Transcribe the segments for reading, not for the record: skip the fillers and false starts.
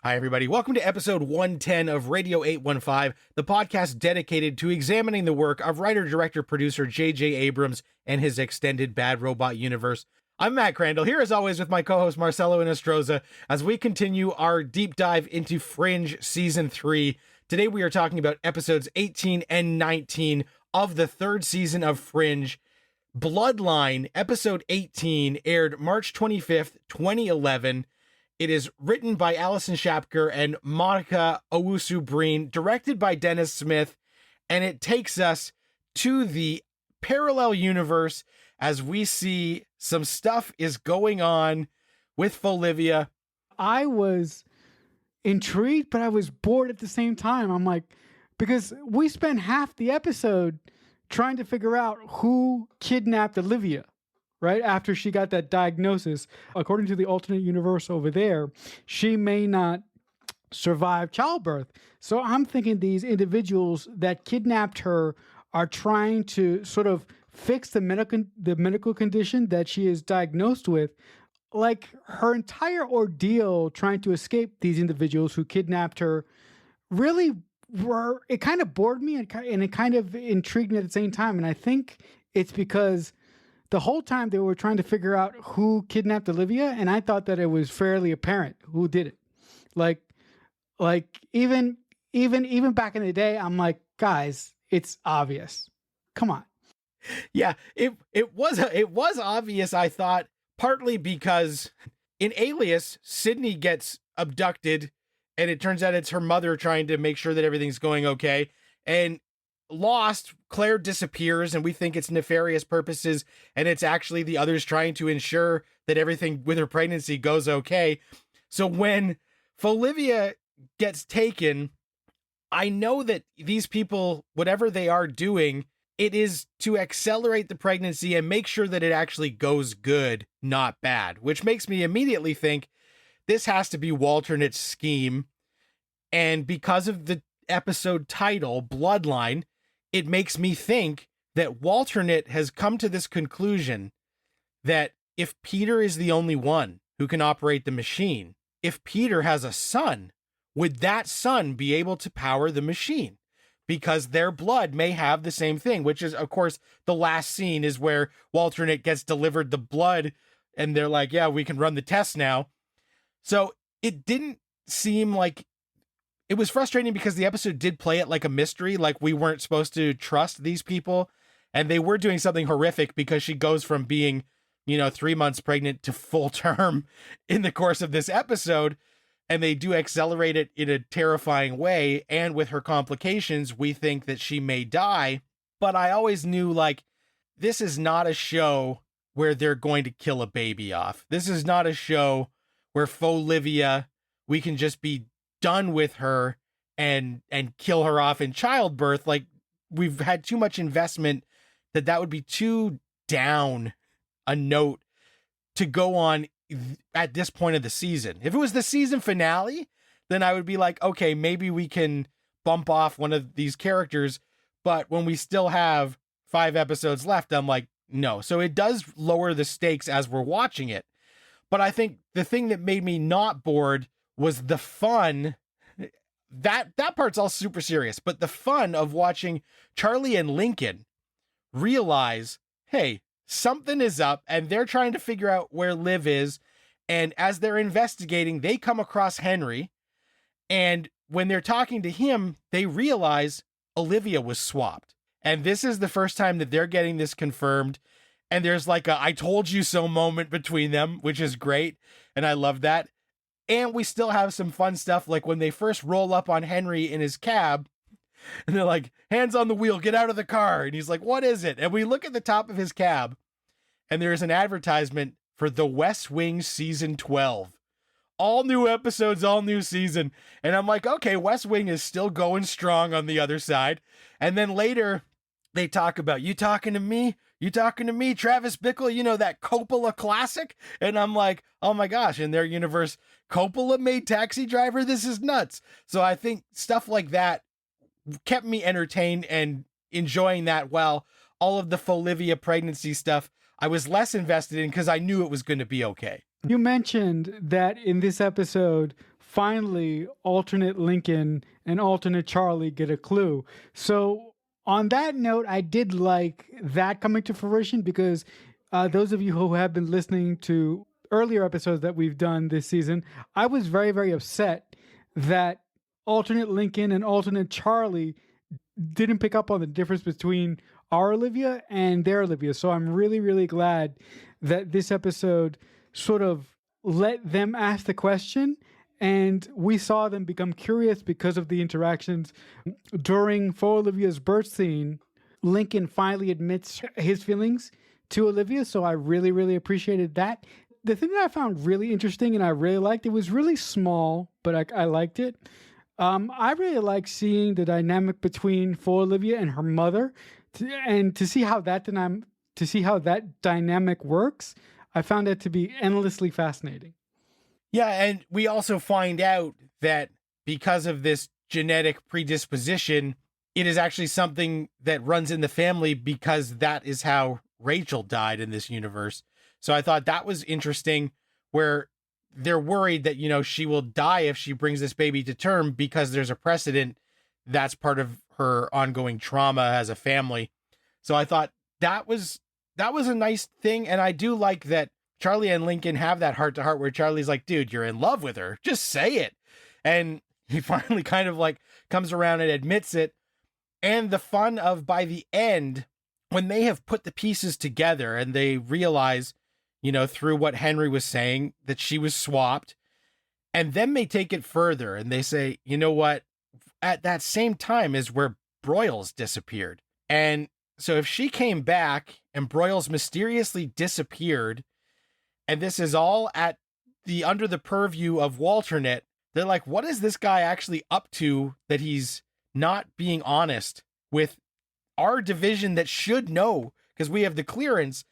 Hi, everybody. Welcome to episode 110 of Radio 815, the podcast dedicated to examining the work of writer, director, producer J.J. Abrams and his extended Bad Robot universe. I'm Matt Crandall, here as always with my co-host Marcelo Inostroza, as we continue our deep dive into Fringe Season 3. Today we are talking about episodes 18 and 19 of the third season of Fringe. Bloodline, episode 18, aired March 25th, 2011. It is written by Alison Shapker and Monica Owusu-Breen, directed by Dennis Smith, and it takes us to the parallel universe as we see some stuff is going on with Folivia. I was intrigued, but I was bored at the same time. I'm like, because we spent half the episode trying to figure out who kidnapped Olivia. Right after she got that diagnosis, according to the alternate universe over there, she may not survive childbirth. So I'm thinking these individuals that kidnapped her are trying to sort of fix the medical condition that she is diagnosed with. Like her entire ordeal trying to escape these individuals who kidnapped her really it kind of bored me and it kind of intrigued me at the same time. And I think it's because the whole time they were trying to figure out who kidnapped Olivia, and I thought that it was fairly apparent who did it. Like even back in the day, I'm like, guys, it's obvious. Come on. Yeah, it was obvious, I thought, partly because in Alias, Sydney gets abducted, and it turns out it's her mother trying to make sure that everything's going okay. And Lost, Claire disappears and we think it's nefarious purposes, and it's actually the others trying to ensure that everything with her pregnancy goes okay. So when Folivia gets taken, I know that these people, whatever they are doing, it is to accelerate the pregnancy and make sure that it actually goes good, not bad, which makes me immediately think this has to be Walternet's scheme. And because of the episode title, Bloodline, it makes me think that Walternet has come to this conclusion that if Peter is the only one who can operate the machine, if Peter has a son, would that son be able to power the machine? Because their blood may have the same thing, which is, of course, the last scene is where Walternet gets delivered the blood and they're like, yeah, we can run the test now. So it didn't seem like, it was frustrating because the episode did play it like a mystery, like we weren't supposed to trust these people, and they were doing something horrific because she goes from being, 3 months pregnant to full term in the course of this episode, and they do accelerate it in a terrifying way, and with her complications, we think that she may die, but I always knew, this is not a show where they're going to kill a baby off. This is not a show where Folivia, we can just be done with her and kill her off in childbirth. Like, we've had too much investment that would be too down a note to go on at this point of the season. If it was the season finale, then I would be like, okay, maybe we can bump off one of these characters, but when we still have 5 episodes left, I'm like, no. So it does lower the stakes as we're watching it. But I think the thing that made me not bored was the fun. That part's all super serious, but the fun of watching Charlie and Lincoln realize, hey, something is up, and they're trying to figure out where Liv is. And as they're investigating, they come across Henry. And when they're talking to him, they realize Olivia was swapped. And this is the first time that they're getting this confirmed. And there's like a I told you so moment between them, which is great. And I love that. And we still have some fun stuff, like when they first roll up on Henry in his cab, and they're like, hands on the wheel, get out of the car. And he's like, what is it? And we look at the top of his cab, and there's an advertisement for The West Wing Season 12. All new episodes, all new season. And I'm like, okay, West Wing is still going strong on the other side. And then later, they talk about, you talking to me? You talking to me, Travis Bickle? That Coppola classic? And I'm like, oh my gosh, in their universe, Coppola made Taxi Driver? This is nuts. So I think stuff like that kept me entertained and enjoying that, while all of the Folivia pregnancy stuff I was less invested in because I knew it was going to be okay. You mentioned that in this episode, finally alternate Lincoln and alternate Charlie get a clue. So on that note, I did like that coming to fruition because those of you who have been listening to earlier episodes that we've done this season, I was very, very upset that alternate Lincoln and alternate Charlie didn't pick up on the difference between our Olivia and their Olivia. So I'm really, really glad that this episode sort of let them ask the question and we saw them become curious because of the interactions. During for Olivia's birth scene, Lincoln finally admits his feelings to Olivia. So I really, really appreciated that. The thing that I found really interesting and I really liked, it was really small, but I liked it. I really like seeing the dynamic between for Olivia and her mother, to see how that dynamic works. I found that to be endlessly fascinating. Yeah, and we also find out that because of this genetic predisposition, it is actually something that runs in the family because that is how Rachel died in this universe. So I thought that was interesting, where they're worried that, she will die if she brings this baby to term because there's a precedent. That's part of her ongoing trauma as a family. So I thought that was a nice thing. And I do like that Charlie and Lincoln have that heart to heart where Charlie's like, dude, you're in love with her. Just say it. And he finally kind of like comes around and admits it. And the fun of, by the end, when they have put the pieces together and they realize, through what Henry was saying, that she was swapped. And then they take it further and they say, you know what? At that same time is where Broyles disappeared. And so if she came back and Broyles mysteriously disappeared, and this is all under the purview of Walternet, they're like, what is this guy actually up to that he's not being honest with our division that should know because we have the clearance?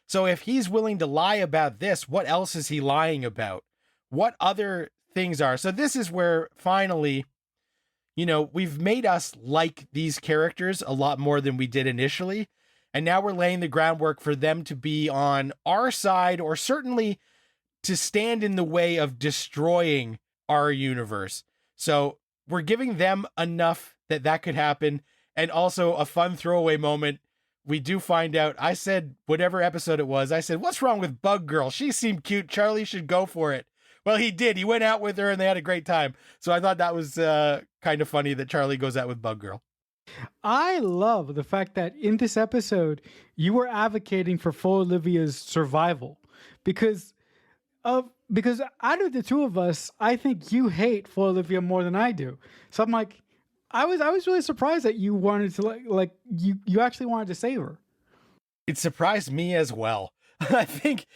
So if he's willing to lie about this, what else is he lying about? What other things are? So this is where finally, we've made us like these characters a lot more than we did initially. And now we're laying the groundwork for them to be on our side, or certainly to stand in the way of destroying our universe. So we're giving them enough that could happen. And also a fun throwaway moment. We do find out, I said, whatever episode it was, I said, what's wrong with Bug Girl? She seemed cute. Charlie should go for it. Well, he did. He went out with her and they had a great time. So I thought that was kind of funny that Charlie goes out with Bug Girl. I love the fact that in this episode, you were advocating for Olivia's survival because out of the two of us, I think you hate Olivia more than I do. So I'm like, I was really surprised that you wanted to you actually wanted to save her. It surprised me as well. I think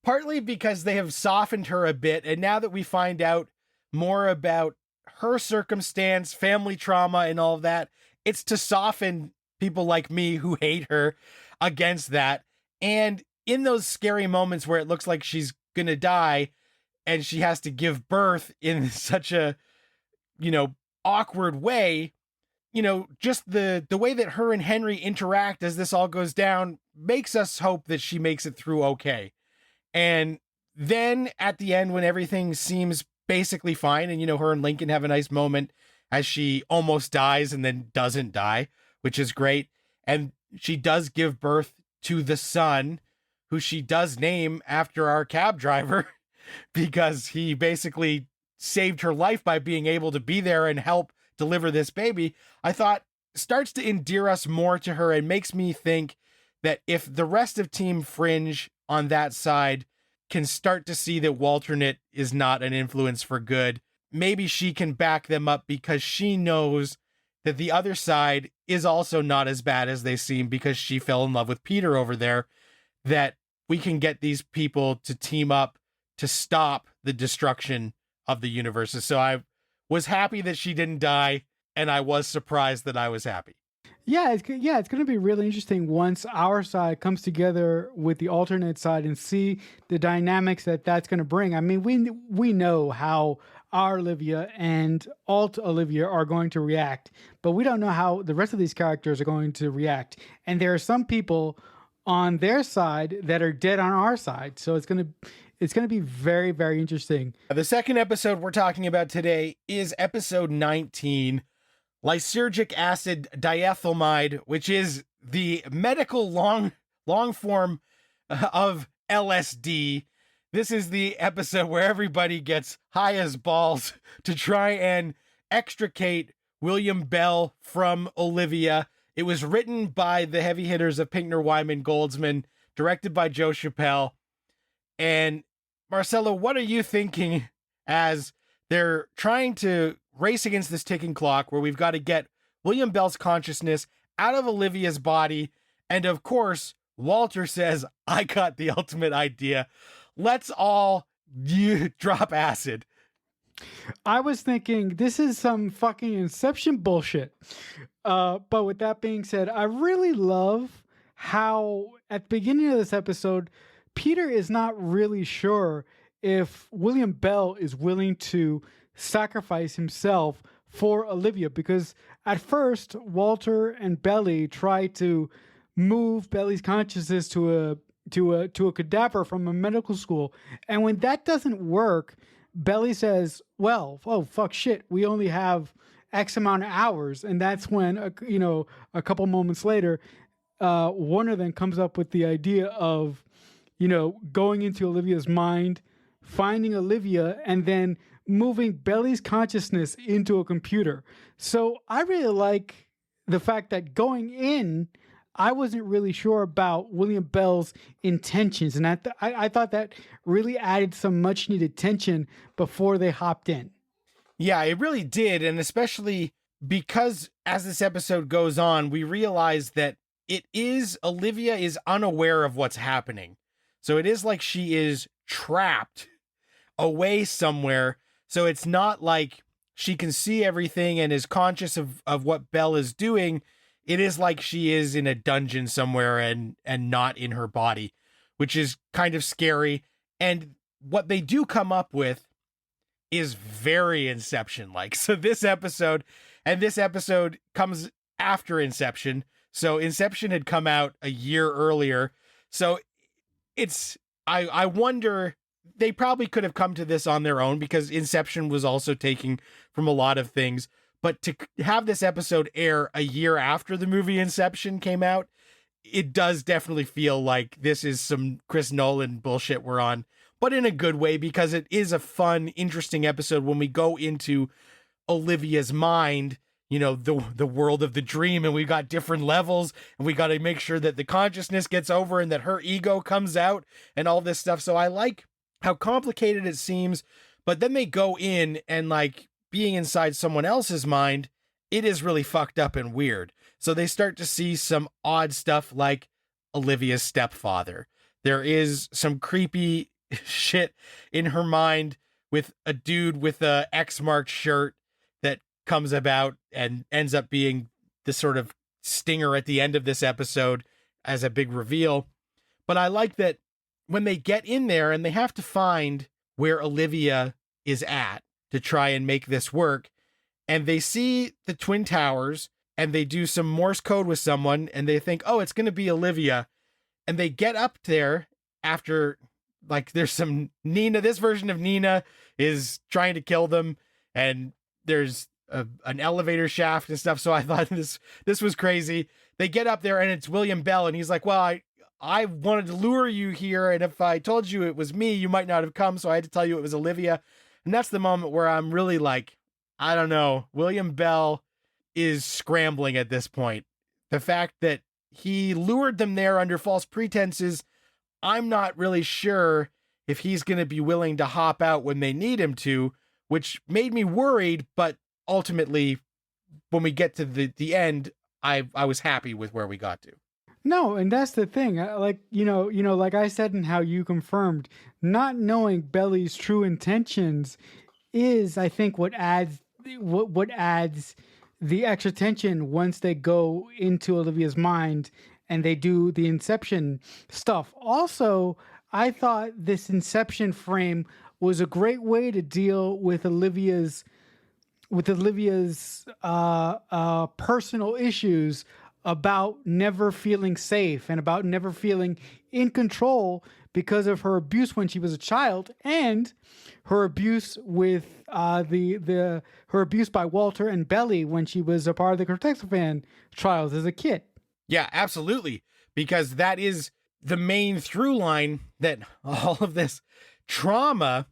partly because they have softened her a bit, and now that we find out more about her circumstance, family trauma, and all of that, it's to soften people like me who hate her against that. And in those scary moments where it looks like she's gonna die and she has to give birth in such a, awkward way, just the way that her and Henry interact as this all goes down makes us hope that she makes it through okay. And then at the end, when everything seems basically fine, and her and Lincoln have a nice moment as she almost dies and then doesn't die, which is great. And she does give birth to the son, who she does name after our cab driver, because he basically saved her life by being able to be there and help deliver this baby. I thought starts to endear us more to her and makes me think that if the rest of Team Fringe on that side can start to see that Walternet is not an influence for good, maybe she can back them up because she knows that the other side is also not as bad as they seem because she fell in love with Peter over there, that we can get these people to team up to stop the destruction of the universes. So I was happy that she didn't die, and I was surprised that I was happy. Yeah, it's going to be really interesting once our side comes together with the alternate side and see the dynamics that's going to bring. I mean, we know how our Olivia and alt Olivia are going to react, but we don't know how the rest of these characters are going to react. And there are some people on their side that are dead on our side. So it's going It's going to be very, very interesting. The second episode we're talking about today is episode 19, Lysergic Acid Diethylamide, which is the medical long form of LSD. This is the episode where everybody gets high as balls to try and extricate William Bell from Olivia. It was written by the heavy hitters of Pinkner, Wyman, Goldsman, directed by Joe Chappelle. And Marcelo, what are you thinking as they're trying to race against this ticking clock where we've got to get William Bell's consciousness out of Olivia's body? And of course, Walter says, I got the ultimate idea. Let's all drop acid. I was thinking this is some fucking Inception bullshit. But with that being said, I really love how at the beginning of this episode, Peter is not really sure if William Bell is willing to sacrifice himself for Olivia, because at first Walter and Belly try to move Belly's consciousness to a cadaver from a medical school, and when that doesn't work, Belly says, well, oh fuck shit, we only have X amount of hours. And that's when a couple moments later, Warner then comes up with the idea of going into Olivia's mind, finding Olivia, and then moving Belly's consciousness into a computer. So I really like the fact that going in, I wasn't really sure about William Bell's intentions. And I thought that really added some much needed tension before they hopped in. Yeah, it really did. And especially because as this episode goes on, we realize that Olivia is unaware of what's happening. So it is like she is trapped away somewhere. So it's not like she can see everything and is conscious of what Belle is doing. It is like she is in a dungeon somewhere and not in her body, which is kind of scary. And what they do come up with is very Inception-like. So this episode comes after Inception. So Inception had come out a year earlier. So I wonder, they probably could have come to this on their own because Inception was also taking from a lot of things. But to have this episode air a year after the movie Inception came out, it does definitely feel like this is some Chris Nolan bullshit we're on, but in a good way, because it is a fun, interesting episode when we go into Olivia's mind, the world of the dream, and we got different levels, and we got to make sure that the consciousness gets over and that her ego comes out and all this stuff. So I like how complicated it seems, but then they go in and being inside someone else's mind, it is really fucked up and weird. So they start to see some odd stuff like Olivia's stepfather. There is some creepy shit in her mind with a dude with a X marked shirt that comes about and ends up being the sort of stinger at the end of this episode as a big reveal. But I like that when they get in there and they have to find where Olivia is at to try and make this work, and they see the Twin Towers and they do some Morse code with someone and they think, oh, it's going to be Olivia. And they get up there after there's some Nina, this version of Nina is trying to kill them, and there's an elevator shaft and stuff. So I thought this was crazy. They get up there and it's William Bell, and he's like, well, I wanted to lure you here, and if I told you it was me, you might not have come, so I had to tell you it was Olivia. And that's the moment where I'm really I don't know, William Bell is scrambling at this point. The fact that he lured them there under false pretenses, I'm not really sure if he's going to be willing to hop out when they need him to, which made me worried, but ultimately, when we get to the end, I was happy with where we got to. No, and that's the thing. Like I said, and how you confirmed, not knowing Belly's true intentions is, I think, what adds the extra tension once they go into Olivia's mind and they do the Inception stuff. Also, I thought this Inception frame was a great way to deal with Olivia's personal issues about never feeling safe and about never feeling in control because of her abuse when she was a child and her abuse with her abuse by Walter and Belly when she was a part of the Cortexiphan trials as a kid. Yeah, absolutely. Because that is the main through line, that all of this trauma,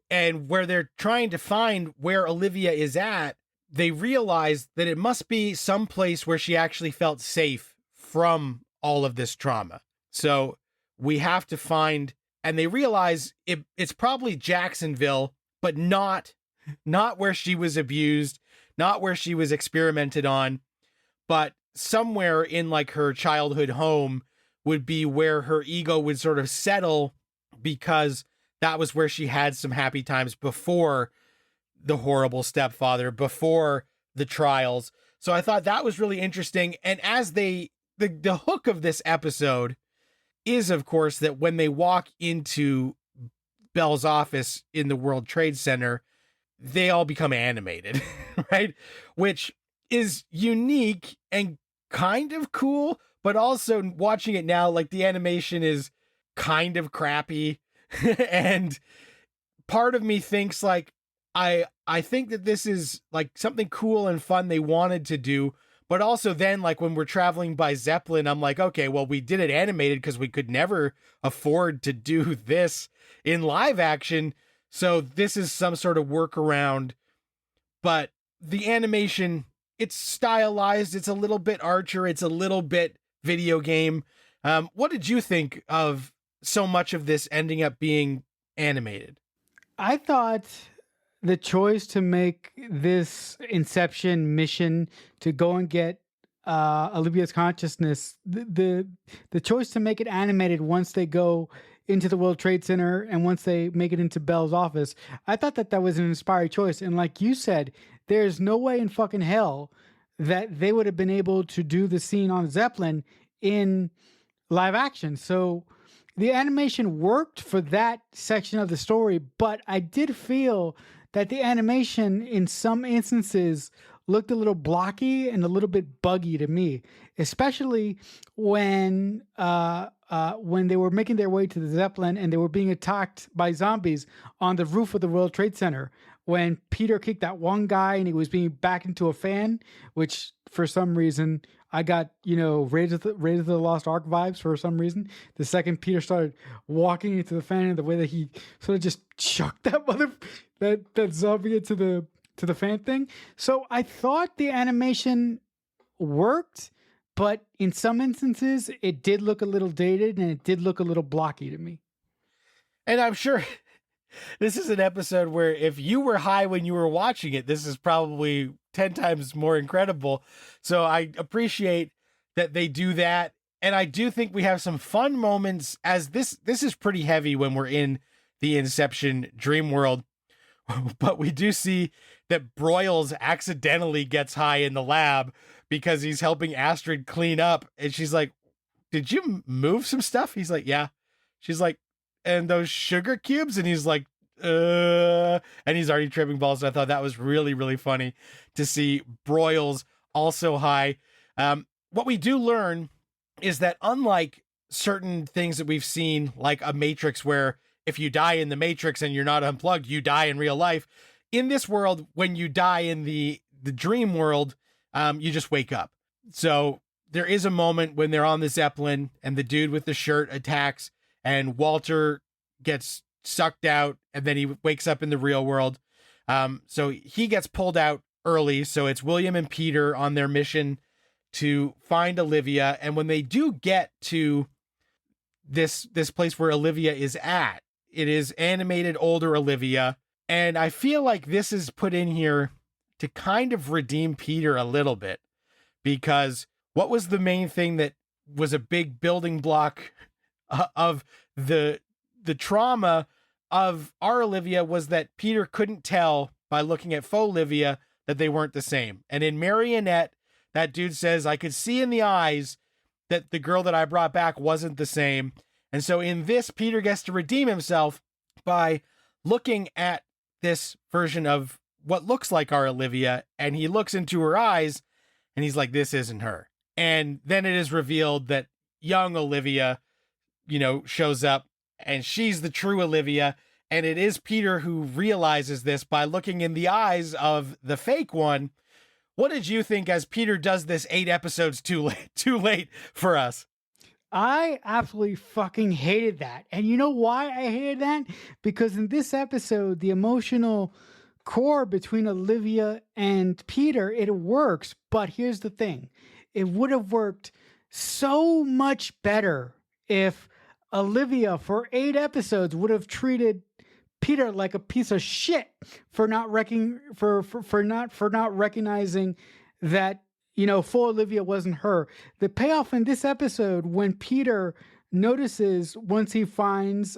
and where they're trying to find where Olivia is at, they realize that it must be someplace where she actually felt safe from all of this trauma. So we have to find, and they realize it's probably Jacksonville, but not where she was abused, not where she was experimented on, but somewhere in like her childhood home would be where her ego would sort of settle, because that was where she had some happy times before the horrible stepfather, before the trials. So I thought that was really interesting. And as the hook of this episode is, of course, that when they walk into Belle's office in the World Trade Center, they all become animated, right? Which is unique and kind of cool, but also watching it now, like the animation is kind of crappy. And part of me thinks like, I think that this is like something cool and fun they wanted to do, but also then like when we're traveling by Zeppelin, I'm like, okay, well, we did it animated because we could never afford to do this in live action. So this is some sort of workaround, but the animation, it's stylized. It's a little bit Archer. It's a little bit video game. What did you think of so much of this ending up being animated? I thought the choice to make this Inception mission to go and get Olivia's consciousness, the choice to make it animated once they go into the World Trade Center and once they make it into Belle's office, I thought that was an inspired choice. And like you said, there's no way in fucking hell that they would have been able to do the scene on Zeppelin in live action. So the animation worked for that section of the story, but I did feel that the animation in some instances looked a little blocky and a little bit buggy to me, especially when they were making their way to the Zeppelin and they were being attacked by zombies on the roof of the World Trade Center. When Peter kicked that one guy and he was being backed into a fan, which for some reason I got, Raiders of the Lost Ark vibes for some reason. The second Peter started walking into the fan, and the way that he sort of just chucked that zombie into the fan thing. So I thought the animation worked, but in some instances it did look a little dated and it did look a little blocky to me. And I'm sure this is an episode where if you were high when you were watching it, this is probably 10 times more incredible. So I appreciate that they do that. And I do think we have some fun moments, as this is pretty heavy when we're in the Inception dream world. But we do see that Broyles accidentally gets high in the lab because he's helping Astrid clean up. And she's like, did you move some stuff? He's like, yeah. She's like, and those sugar cubes? And he's like, and he's already tripping balls. And I thought that was really, really funny to see Broyles also high. What we do learn is that unlike certain things that we've seen, like a Matrix, where if you die in the Matrix and you're not unplugged, you die in real life. In this world, when you die in the dream world, you just wake up. So there is a moment when they're on the Zeppelin and the dude with the shirt attacks and Walter gets sucked out and then he wakes up in the real world. So he gets pulled out early. So it's William and Peter on their mission to find Olivia. And when they do get to this place where Olivia is at, it is animated older Olivia. And I feel like this is put in here to kind of redeem Peter a little bit, because what was the main thing that was a big building block of the trauma of our Olivia was that Peter couldn't tell by looking at faux Olivia that they weren't the same. And in Marionette, that dude says, I could see in the eyes that the girl that I brought back wasn't the same. And so in this, Peter gets to redeem himself by looking at this version of what looks like our Olivia, and he looks into her eyes and he's like, this isn't her. And then it is revealed that young Olivia, shows up, and she's the true Olivia. And it is Peter who realizes this by looking in the eyes of the fake one. What did you think as Peter does this 8 episodes too late for us? I absolutely fucking hated that. And you know why I hated that? Because in this episode, the emotional core between Olivia and Peter, it works. But here's the thing. It would have worked so much better if Olivia for 8 episodes would have treated Peter like a piece of shit for not recognizing that full Olivia wasn't her. The payoff in this episode when Peter notices once he finds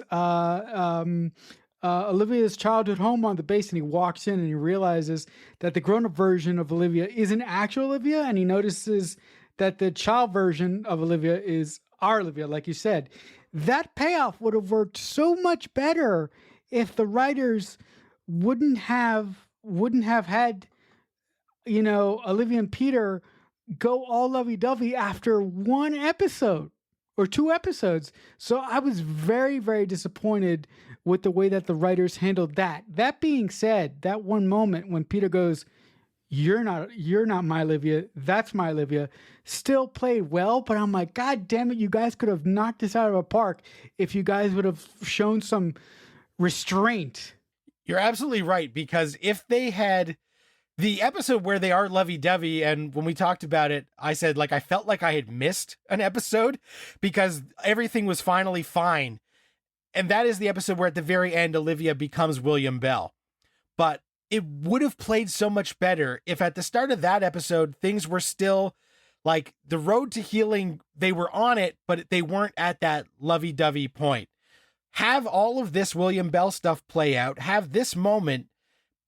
Olivia's childhood home on the base, and he walks in and he realizes that the grown-up version of Olivia isn't actual Olivia, and he notices that the child version of Olivia is our Olivia, like you said. That payoff would have worked so much better if the writers wouldn't have had Olivia and Peter go all lovey-dovey after 1 episode or 2 episodes. So I was very, very disappointed with the way that the writers handled that. That being said, that one moment when Peter goes, you're not my Olivia, that's my Olivia, still played well, but I'm like, God damn it, you guys could have knocked this out of a park if you guys would have shown some restraint. You're absolutely right, because if they had the episode where they are lovey-dovey, and when we talked about it, I said, like, I felt like I had missed an episode because everything was finally fine. And that is the episode where at the very end, Olivia becomes William Bell. But it would have played so much better if at the start of that episode, things were still like the road to healing. They were on it, but they weren't at that lovey-dovey point. Have all of this William Bell stuff play out. Have this moment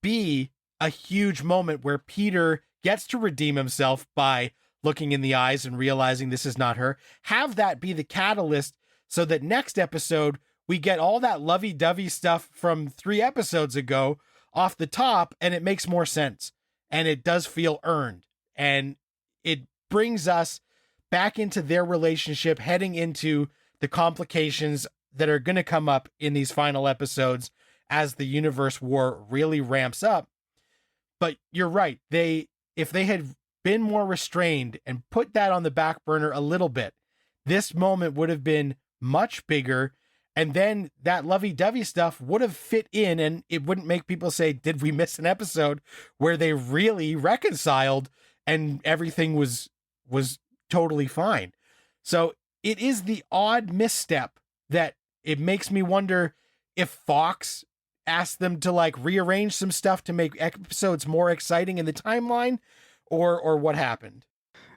be a huge moment where Peter gets to redeem himself by looking in the eyes and realizing this is not her. Have that be the catalyst so that next episode, we get all that lovey-dovey stuff from 3 episodes ago off the top, and it makes more sense. And it does feel earned. And it brings us back into their relationship, heading into the complications that are going to come up in these final episodes as the universe war really ramps up. But you're right. If they had been more restrained and put that on the back burner a little bit, this moment would have been much bigger. And then that lovey-dovey stuff would have fit in, and it wouldn't make people say, did we miss an episode where they really reconciled and everything was totally fine? So it is the odd misstep that it makes me wonder if Fox asked them to like rearrange some stuff to make episodes more exciting in the timeline, or what happened.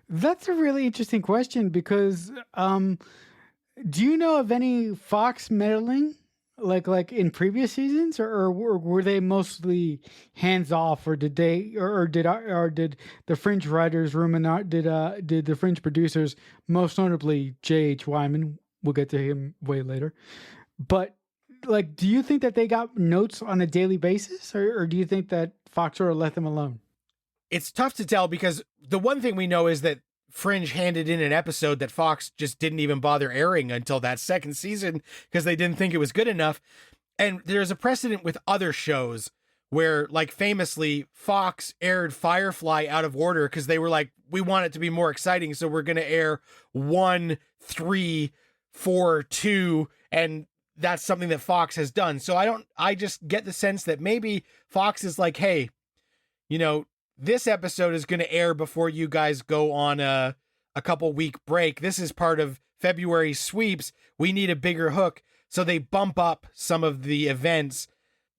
That's a really interesting question because do you know of any Fox meddling like in previous seasons, or were they mostly hands off, or did the Fringe writers room and did the Fringe producers, most notably J.H. Wyman, we'll get to him way later, but like, do you think that they got notes on a daily basis, or do you think that Fox sort of let them alone? It's tough to tell because the one thing we know is that Fringe handed in an episode that Fox just didn't even bother airing until that second season because they didn't think it was good enough. And there's a precedent with other shows where, like, famously, Fox aired Firefly out of order because they were like, we want it to be more exciting, so we're going to air 1, 3, 4, 2, and that's something that Fox has done. So I just get the sense that maybe Fox is like, hey, this episode is going to air before you guys go on a couple week break. This is part of February sweeps. We need a bigger hook. So they bump up some of the events,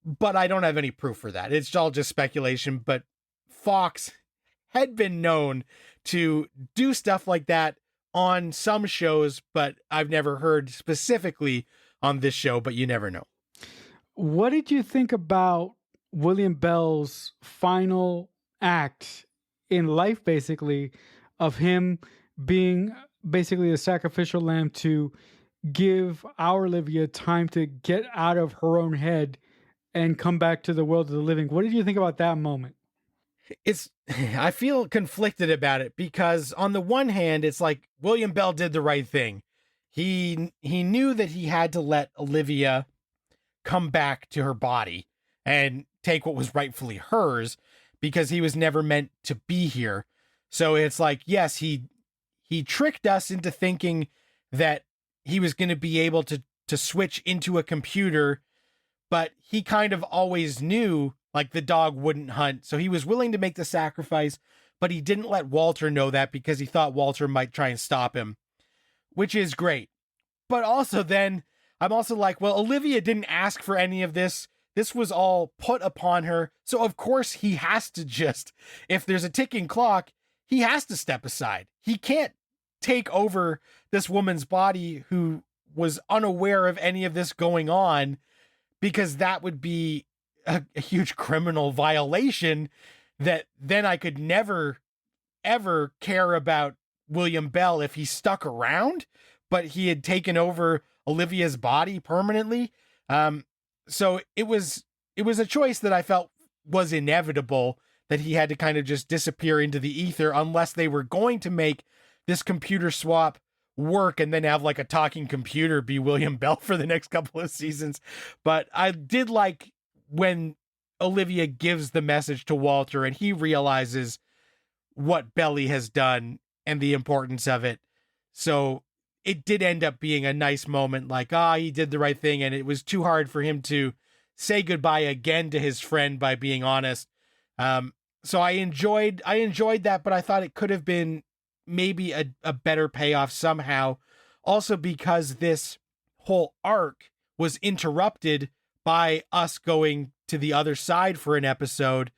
but I don't have any proof for that. It's all just speculation, but Fox had been known to do stuff like that on some shows, but I've never heard specifically on this show, but you never know. What did you think about William Bell's final act in life, basically, of him being basically a sacrificial lamb to give our Olivia time to get out of her own head and come back to the world of the living? What did you think about that moment? it's I feel conflicted about it because on the one hand, it's like William Bell did the right thing. He knew that he had to let Olivia come back to her body and take what was rightfully hers because he was never meant to be here. So it's like, yes, he tricked us into thinking that he was going to be able to switch into a computer, but he kind of always knew like the dog wouldn't hunt. So he was willing to make the sacrifice, but he didn't let Walter know that because he thought Walter might try and stop him, which is great. But also then I'm also like, well, Olivia didn't ask for any of this. This was all put upon her. So of course he has to just, if there's a ticking clock, he has to step aside. He can't take over this woman's body who was unaware of any of this going on, because that would be a huge criminal violation that then I could never, ever care about William Bell if he stuck around, but he had taken over Olivia's body permanently. So it was a choice that I felt was inevitable, that he had to kind of just disappear into the ether unless they were going to make this computer swap work and then have like a talking computer be William Bell for the next couple of seasons. But I did like when Olivia gives the message to Walter and he realizes what Belly has done and the importance of it. So it did end up being a nice moment, like, he did the right thing. And it was too hard for him to say goodbye again to his friend by being honest. So I enjoyed that, but I thought it could have been maybe a better payoff somehow. Also because this whole arc was interrupted by us going to the other side for an episode.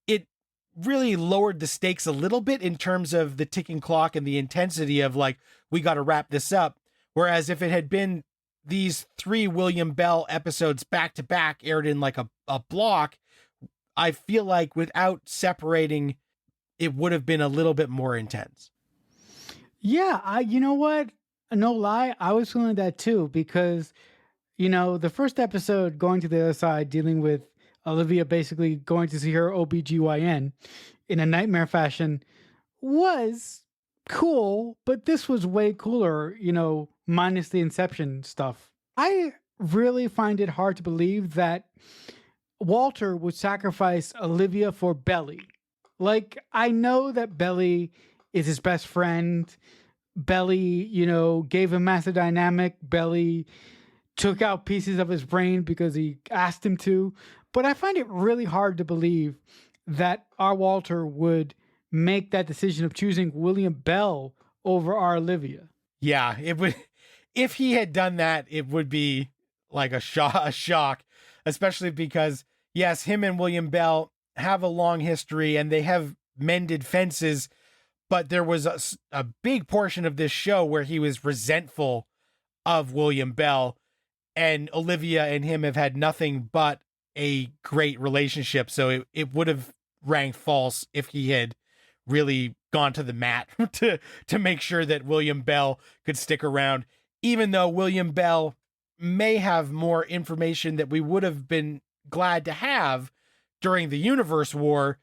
It really lowered the stakes a little bit in terms of the ticking clock and the intensity of like, we got to wrap this up. Whereas if it had been these 3 William Bell episodes back to back aired in like a block, I feel like without separating, it would have been a little bit more intense. Yeah, you know what? No lie, I was feeling that too because, the first episode going to the other side, dealing with Olivia basically going to see her OBGYN in a nightmare fashion was cool, but this was way cooler, minus the Inception stuff. I really find it hard to believe that Walter would sacrifice Olivia for Belly. Like, I know that Belly is his best friend. Belly, gave him master dynamic. Belly took out pieces of his brain because he asked him to. But I find it really hard to believe that our Walter would make that decision of choosing William Bell over our Olivia. Yeah, it would. If he had done that, it would be like a shock, especially because, yes, him and William Bell have a long history and they have mended fences, but there was a big portion of this show where he was resentful of William Bell, and Olivia and him have had nothing but a great relationship. So it would have ranked false if he had really gone to the mat to make sure that William Bell could stick around, even though William Bell may have more information that we would have been glad to have during the universe war.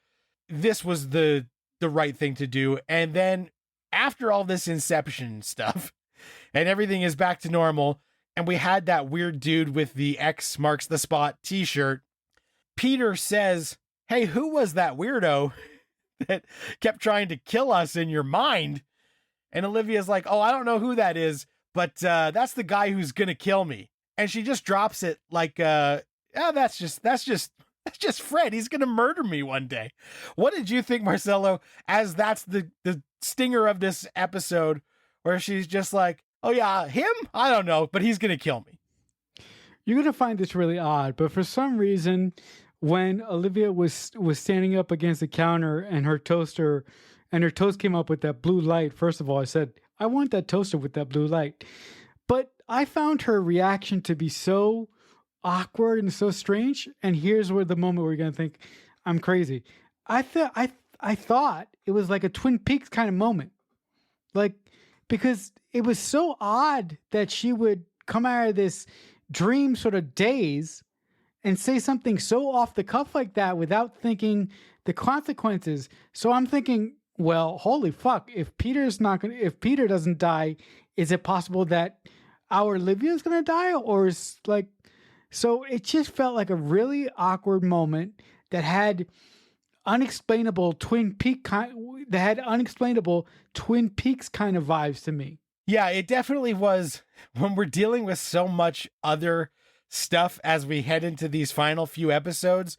This was the right thing to do. And then after all this Inception stuff and everything is back to normal, and we had that weird dude with the X marks the spot t-shirt, Peter says, "Hey, who was that weirdo that kept trying to kill us in your mind?" And Olivia's like, "Oh, I don't know who that is, but that's the guy who's gonna kill me." And she just drops it like, that's just Fred. He's gonna murder me one day. What did you think, Marcelo, as that's the stinger of this episode, where she's just like, "Oh yeah, him? I don't know, but he's gonna kill me." You're gonna find this really odd, but for some reason, when Olivia was standing up against the counter and her toast came up with that blue light, first of all, I said, "I want that toaster with that blue light." But I found her reaction to be so awkward and so strange. And here's where the moment where you're gonna think I'm crazy. I thought it was like a Twin Peaks kind of moment, like, because it was so odd that she would come out of this dream sort of daze and say something so off the cuff like that without thinking the consequences. So I'm thinking, well, holy fuck, if Peter doesn't die, is it possible that our Olivia is going to die? Or is like, so it just felt like a really awkward moment that had unexplainable Twin Peaks kind of vibes to me. Yeah, it definitely was. When we're dealing with so much other stuff as we head into these final few episodes,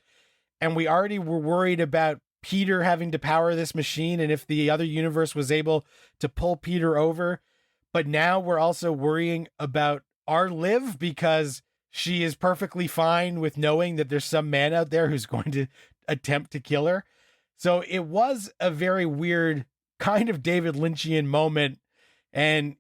and we already were worried about Peter having to power this machine and if the other universe was able to pull Peter over. But now we're also worrying about our Liv because she is perfectly fine with knowing that there's some man out there who's going to attempt to kill her. So it was a very weird kind of David Lynchian moment, and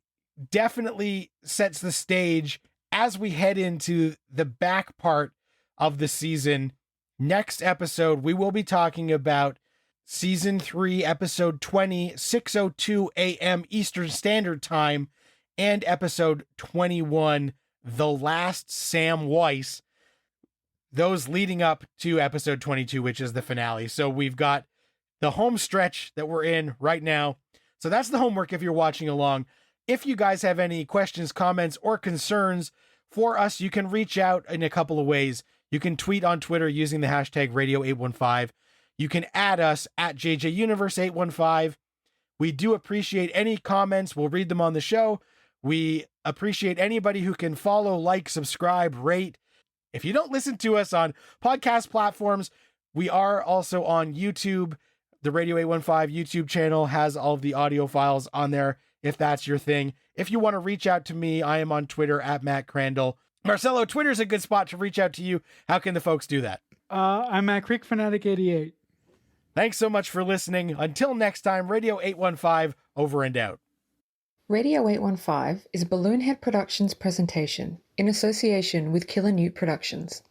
definitely sets the stage as we head into the back part of the season. Next episode, we will be talking about season 3, episode 20, 6:02 a.m. Eastern Standard Time, and episode 21, The Last Sam Weiss. Those leading up to episode 22, which is the finale. So we've got the home stretch that we're in right now. So that's the homework if you're watching along. If you guys have any questions, comments, or concerns for us, you can reach out in a couple of ways. You can tweet on Twitter using the hashtag Radio815. You can add us at JJUniverse815. We do appreciate any comments. We'll read them on the show. We appreciate anybody who can follow, like, subscribe, rate. If you don't listen to us on podcast platforms, we are also on YouTube. The Radio 815 YouTube channel has all of the audio files on there, if that's your thing. If you want to reach out to me, I am on Twitter at Matt Crandall. Marcelo, Twitter's a good spot to reach out to you. How can the folks do that? I'm at CreekFanatic88. Thanks so much for listening. Until next time, Radio 815, over and out. Radio 815 is a Balloonhead Productions presentation in association with Killer Newt Productions.